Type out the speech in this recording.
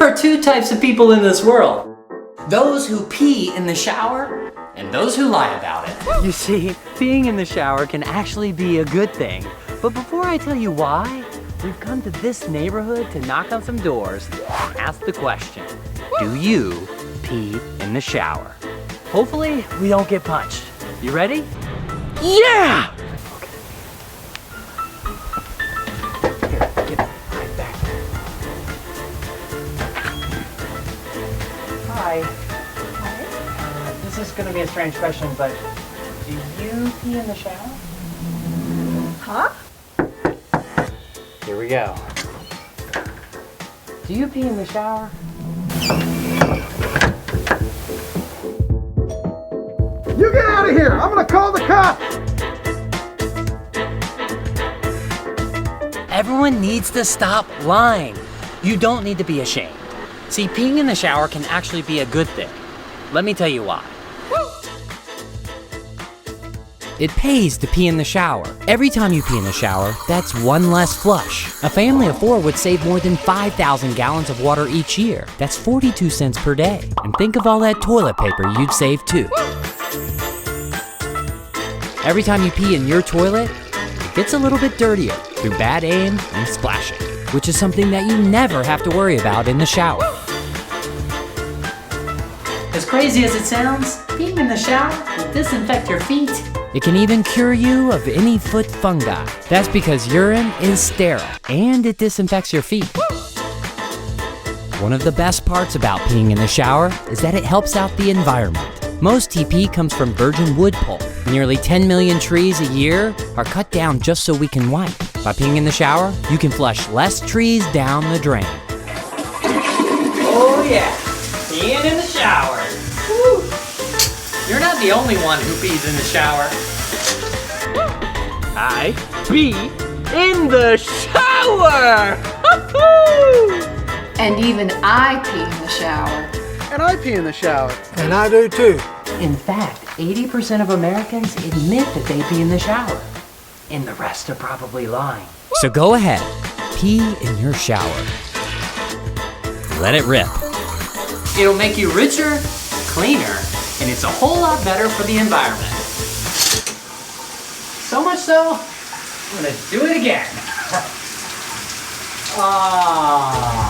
are two types of people in this world. Those who pee in the shower and those who lie about it. You see, peeing in the shower can actually be a good thing. But before I tell you why, we've come to this neighborhood to knock on some doors and ask the question, do you pee in the shower? Hopefully, we don't get punched. You ready? Yeah! Okay. Here, get right back. Hi. Hi. This is gonna be a strange question, but do you pee in the shower? Huh? Here we go. Do you pee in the shower? You get out of here! I'm gonna call the cops! Everyone needs to stop lying. You don't need to be ashamed. See, peeing in the shower can actually be a good thing. Let me tell you why. It pays to pee in the shower. Every time you pee in the shower, that's one less flush. A family of 4 would save more than 5,000 gallons of water each year. That's 42 cents per day. And think of all that toilet paper you'd save too. Every time you pee in your toilet, it gets a little bit dirtier through bad aim and splashing, which is something that you never have to worry about in the shower. As crazy as it sounds, peeing in the shower will disinfect your feet. It can even cure you of any foot fungi. That's because urine is sterile and it disinfects your feet. One of the best parts about peeing in the shower is that it helps out the environment. Most TP comes from virgin wood pulp. Nearly 10 million trees a year are cut down just so we can wipe. By peeing in the shower, you can flush less trees down the drain. Oh yeah, peeing in the shower. Woo. You're not the only one who pees in the shower. I pee in the shower! And even I pee in the shower. And I pee in the shower. And I do too. In fact, 80% of Americans admit that they pee in the shower. And the rest are probably lying. So go ahead, pee in your shower. Let it rip. It'll make you richer, cleaner, and it's a whole lot better for the environment. So much so, I'm gonna do it again. Ah.